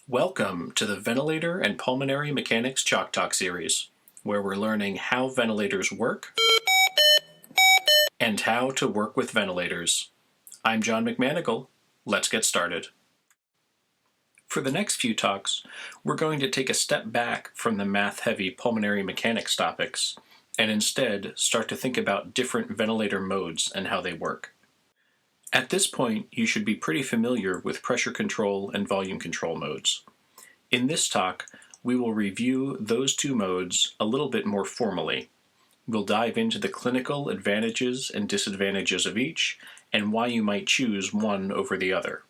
Welcome to the Ventilator and Pulmonary Mechanics Chalk Talk series, where we're learning how ventilators work and how to work with ventilators. I'm John McManigal. Let's get started. For the next few talks, we're going to take a step back from the math-heavy pulmonary mechanics topics and instead start to think about different ventilator modes and how they work. At this point, you should be pretty familiar with pressure control and volume control modes. In this talk, we will review those two modes a little bit more formally. We'll dive into the clinical advantages and disadvantages of each and why you might choose one over the other.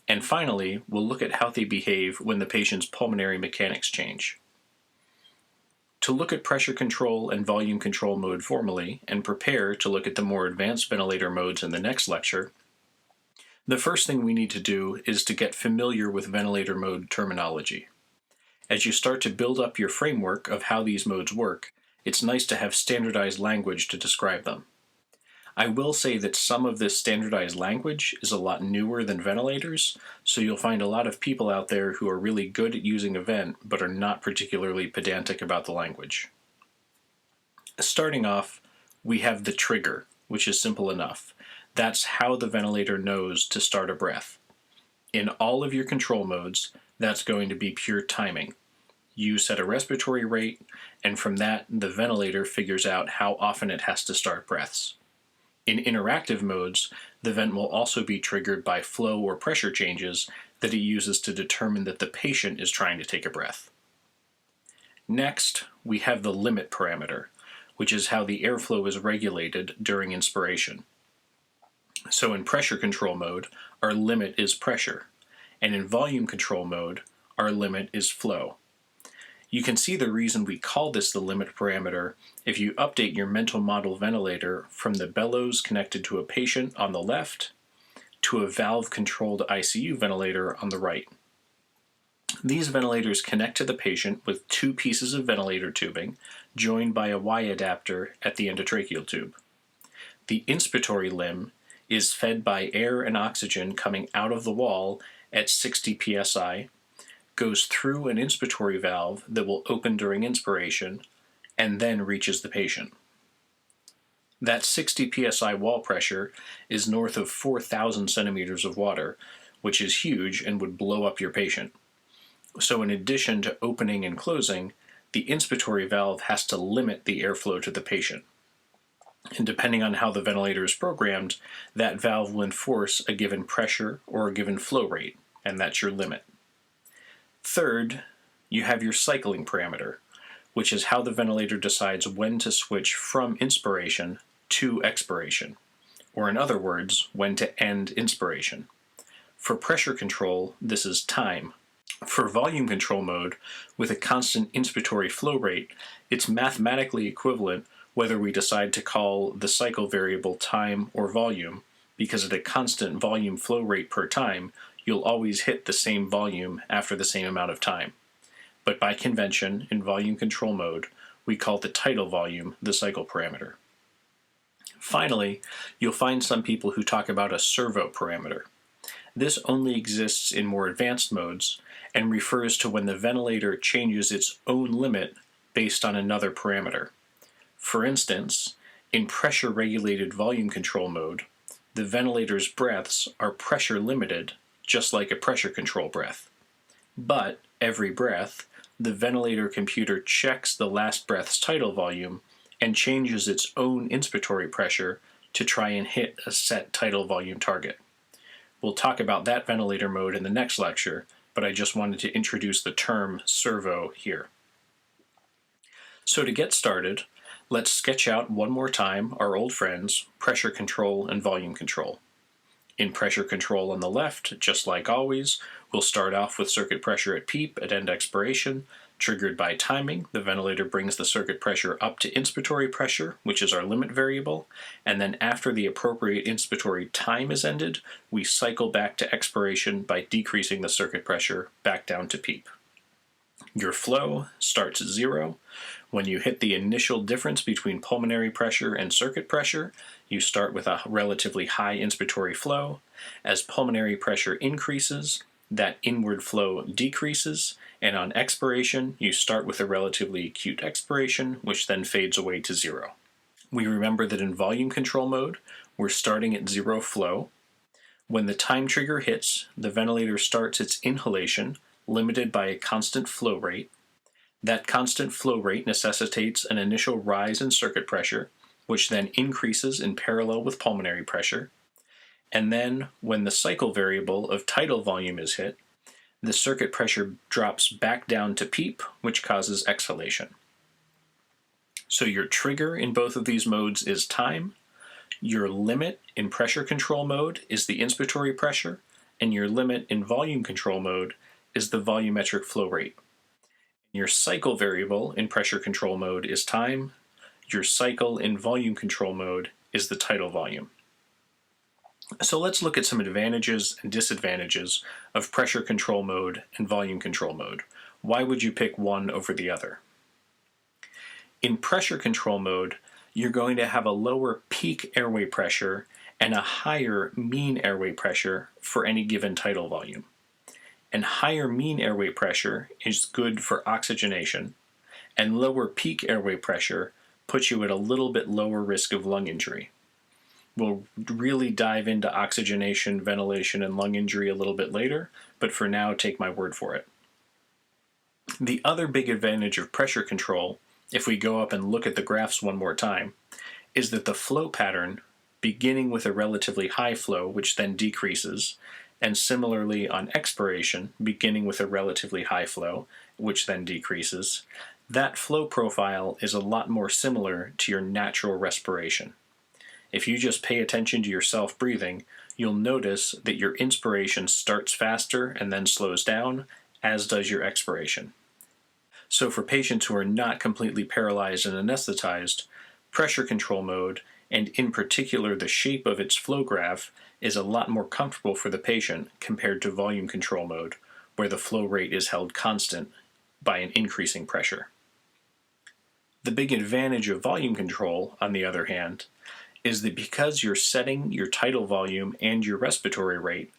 And finally, we'll look at how they behave when the patient's pulmonary mechanics change. To look at pressure control and volume control mode formally and prepare to look at the more advanced ventilator modes in the next lecture, the first thing we need to do is to get familiar with ventilator mode terminology. As you start to build up your framework of how these modes work, it's nice to have standardized language to describe them. I will say that some of this standardized language is a lot newer than ventilators, so you'll find a lot of people out there who are really good at using a vent but are not particularly pedantic about the language. Starting off, we have the trigger, which is simple enough. That's how the ventilator knows to start a breath. In all of your control modes, that's going to be pure timing. You set a respiratory rate, and from that, the ventilator figures out how often it has to start breaths. In interactive modes, the vent will also be triggered by flow or pressure changes that it uses to determine that the patient is trying to take a breath. Next, we have the limit parameter, which is how the airflow is regulated during inspiration. So in pressure control mode, our limit is pressure, and in volume control mode, our limit is flow. You can see the reason we call this the limit parameter if you update your mental model ventilator from the bellows connected to a patient on the left to a valve-controlled ICU ventilator on the right. These ventilators connect to the patient with two pieces of ventilator tubing joined by a Y adapter at the endotracheal tube. The inspiratory limb is fed by air and oxygen coming out of the wall at 60 psi, goes through an inspiratory valve that will open during inspiration, and then reaches the patient. That 60 psi wall pressure is north of 4,000 centimeters of water, which is huge and would blow up your patient. So in addition to opening and closing, the inspiratory valve has to limit the airflow to the patient. And depending on how the ventilator is programmed, that valve will enforce a given pressure or a given flow rate, and that's your limit. Third, you have your cycling parameter, which is how the ventilator decides when to switch from inspiration to expiration, or in other words, when to end inspiration. For pressure control, this is time. For volume control mode, with a constant inspiratory flow rate, it's mathematically equivalent whether we decide to call the cycle variable time or volume, because at a constant volume flow rate per time, you'll always hit the same volume after the same amount of time. But by convention, in volume control mode, we call the tidal volume the cycle parameter. Finally, you'll find some people who talk about a servo parameter. This only exists in more advanced modes and refers to when the ventilator changes its own limit based on another parameter. For instance, in pressure-regulated volume control mode, the ventilator's breaths are pressure limited, just like a pressure control breath. But every breath, the ventilator computer checks the last breath's tidal volume and changes its own inspiratory pressure to try and hit a set tidal volume target. We'll talk about that ventilator mode in the next lecture, but I just wanted to introduce the term servo here. So to get started, let's sketch out one more time our old friends, pressure control and volume control. In pressure control on the left, just like always, we'll start off with circuit pressure at PEEP at end expiration. Triggered by timing, the ventilator brings the circuit pressure up to inspiratory pressure, which is our limit variable, and then after the appropriate inspiratory time is ended, we cycle back to expiration by decreasing the circuit pressure back down to PEEP. Your flow starts at 0. When you hit the initial difference between pulmonary pressure and circuit pressure, you start with a relatively high inspiratory flow. As pulmonary pressure increases, that inward flow decreases, and on expiration, you start with a relatively acute expiration, which then fades away to zero. We remember that in volume control mode, we're starting at zero flow. When the time trigger hits, the ventilator starts its inhalation, limited by a constant flow rate. That constant flow rate necessitates an initial rise in circuit pressure, which then increases in parallel with pulmonary pressure. And then, when the cycle variable of tidal volume is hit, the circuit pressure drops back down to PEEP, which causes exhalation. So your trigger in both of these modes is time, your limit in pressure control mode is the inspiratory pressure, and your limit in volume control mode is the volumetric flow rate. Your cycle variable in pressure control mode is time, your cycle in volume control mode is the tidal volume. So let's look at some advantages and disadvantages of pressure control mode and volume control mode. Why would you pick one over the other? In pressure control mode, you're going to have a lower peak airway pressure and a higher mean airway pressure for any given tidal volume. And higher mean airway pressure is good for oxygenation, and lower peak airway pressure puts you at a little bit lower risk of lung injury. We'll really dive into oxygenation, ventilation, and lung injury a little bit later, but for now, take my word for it. The other big advantage of pressure control, if we go up and look at the graphs one more time, is that the flow pattern, beginning with a relatively high flow, which then decreases, and similarly on expiration, beginning with a relatively high flow, which then decreases, that flow profile is a lot more similar to your natural respiration. If you just pay attention to your self-breathing, you'll notice that your inspiration starts faster and then slows down, as does your expiration. So for patients who are not completely paralyzed and anesthetized, pressure control mode, and in particular the shape of its flow graph, is a lot more comfortable for the patient compared to volume control mode, where the flow rate is held constant by an increasing pressure. The big advantage of volume control, on the other hand, is that because you're setting your tidal volume and your respiratory rate,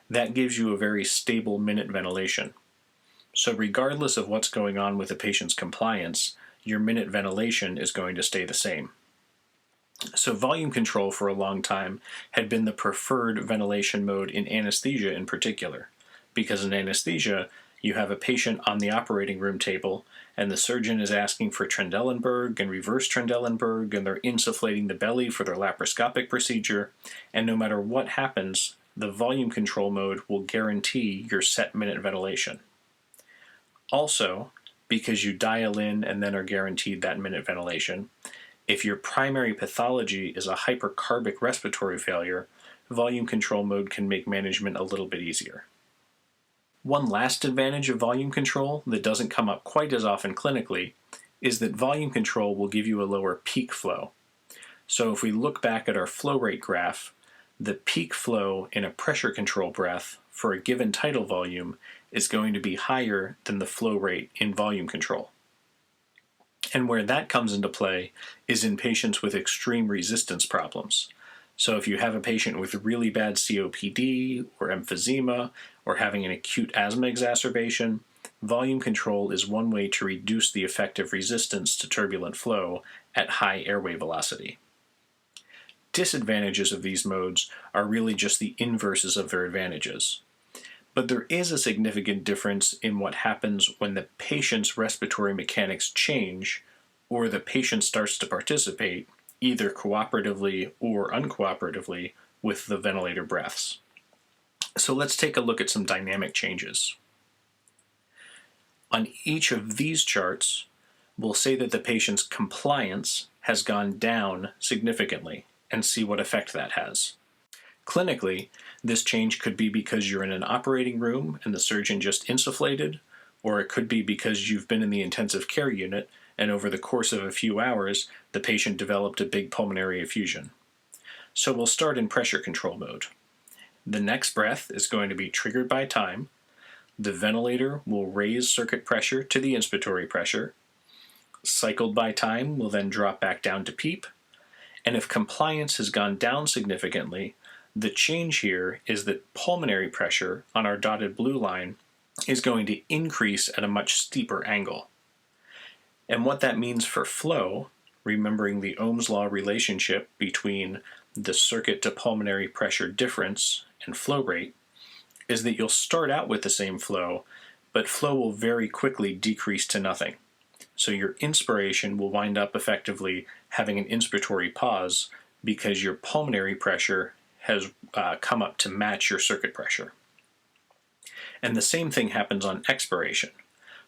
that gives you a very stable minute ventilation. So regardless of what's going on with the patient's compliance, your minute ventilation is going to stay the same. So volume control for a long time had been the preferred ventilation mode in anesthesia in particular, because in anesthesia, you have a patient on the operating room table, and the surgeon is asking for Trendelenburg and reverse Trendelenburg, and they're insufflating the belly for their laparoscopic procedure, and no matter what happens, the volume control mode will guarantee your set minute ventilation. Also, because you dial in and then are guaranteed that minute ventilation, if your primary pathology is a hypercarbic respiratory failure, volume control mode can make management a little bit easier. One last advantage of volume control that doesn't come up quite as often clinically is that volume control will give you a lower peak flow. So if we look back at our flow rate graph, the peak flow in a pressure control breath for a given tidal volume is going to be higher than the flow rate in volume control. And where that comes into play is in patients with extreme resistance problems. So if you have a patient with really bad COPD or emphysema or having an acute asthma exacerbation, volume control is one way to reduce the effective resistance to turbulent flow at high airway velocity. Disadvantages of these modes are really just the inverses of their advantages. But there is a significant difference in what happens when the patient's respiratory mechanics change or the patient starts to participate, either cooperatively or uncooperatively, with the ventilator breaths. So let's take a look at some dynamic changes. On each of these charts, we'll say that the patient's compliance has gone down significantly and see what effect that has. Clinically, this change could be because you're in an operating room and the surgeon just insufflated, or it could be because you've been in the intensive care unit and over the course of a few hours, the patient developed a big pulmonary effusion. So we'll start in pressure control mode. The next breath is going to be triggered by time. The ventilator will raise circuit pressure to the inspiratory pressure. Cycled by time will then drop back down to PEEP. And if compliance has gone down significantly, The change here is that pulmonary pressure on our dotted blue line is going to increase at a much steeper angle. And what that means for flow, remembering the Ohm's law relationship between the circuit to pulmonary pressure difference and flow rate, is that you'll start out with the same flow, but flow will very quickly decrease to nothing. So your inspiration will wind up effectively having an inspiratory pause because your pulmonary pressure has come up to match your circuit pressure. And the same thing happens on expiration.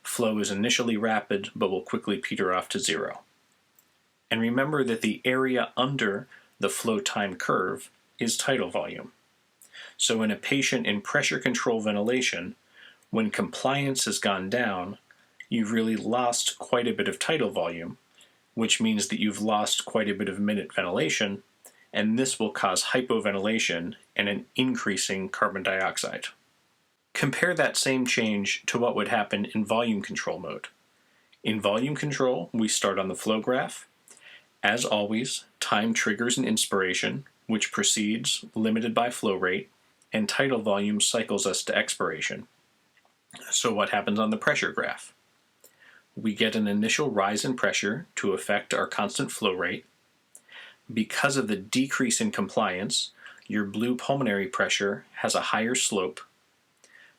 Flow is initially rapid, but will quickly peter off to zero. And remember that the area under the flow time curve is tidal volume. So in a patient in pressure control ventilation, when compliance has gone down, you've really lost quite a bit of tidal volume, which means that you've lost quite a bit of minute ventilation, and this will cause hypoventilation and an increasing carbon dioxide. Compare that same change to what would happen in volume control mode. In volume control, we start on the flow graph. As always, time triggers an inspiration, which proceeds, limited by flow rate, and tidal volume cycles us to expiration. So what happens on the pressure graph? We get an initial rise in pressure to affect our constant flow rate. Because of the decrease in compliance, your blue pulmonary pressure has a higher slope.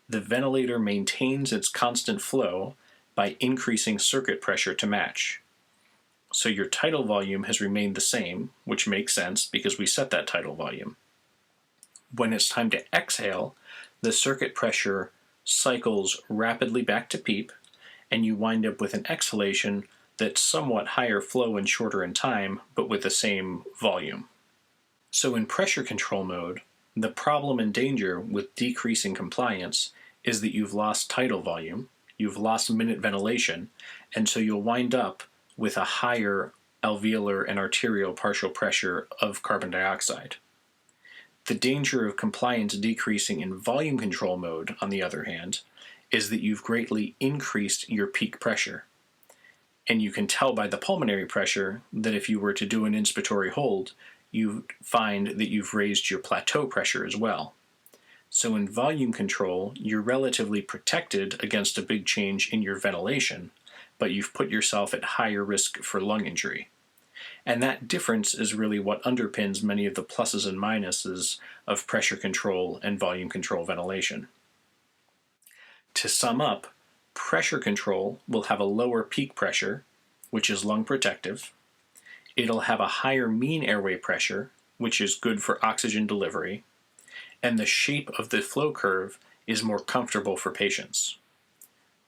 The ventilator maintains its constant flow by increasing circuit pressure to match. So your tidal volume has remained the same, which makes sense because we set that tidal volume. When it's time to exhale, the circuit pressure cycles rapidly back to PEEP, and you wind up with an exhalation that's somewhat higher flow and shorter in time, but with the same volume. So in pressure control mode, the problem and danger with decreasing compliance is that you've lost tidal volume, you've lost minute ventilation, and so you'll wind up with a higher alveolar and arterial partial pressure of carbon dioxide. The danger of compliance decreasing in volume control mode, on the other hand, is that you've greatly increased your peak pressure. And you can tell by the pulmonary pressure that if you were to do an inspiratory hold, you find that you've raised your plateau pressure as well. So in volume control, you're relatively protected against a big change in your ventilation, but you've put yourself at higher risk for lung injury. And that difference is really what underpins many of the pluses and minuses of pressure control and volume control ventilation. To sum up, pressure control will have a lower peak pressure, which is lung protective. It'll have a higher mean airway pressure, which is good for oxygen delivery. And the shape of the flow curve is more comfortable for patients.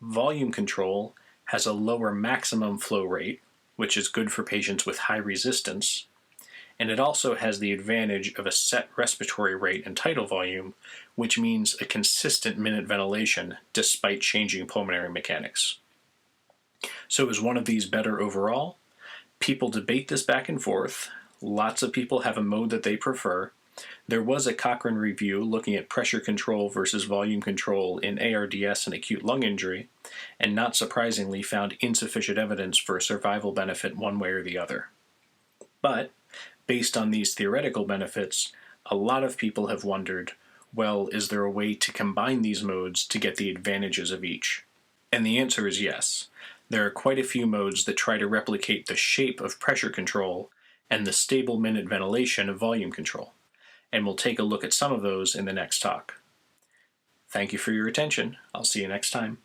Volume control has a lower maximum flow rate, which is good for patients with high resistance, and it also has the advantage of a set respiratory rate and tidal volume, which means a consistent minute ventilation despite changing pulmonary mechanics. So is one of these better overall? People debate this back and forth. Lots of people have a mode that they prefer. There was a Cochrane review looking at pressure control versus volume control in ARDS and acute lung injury, and not surprisingly found insufficient evidence for a survival benefit one way or the other. But, based on these theoretical benefits, a lot of people have wondered, well, is there a way to combine these modes to get the advantages of each? And the answer is yes. There are quite a few modes that try to replicate the shape of pressure control and the stable minute ventilation of volume control. And we'll take a look at some of those in the next talk. Thank you for your attention. I'll see you next time.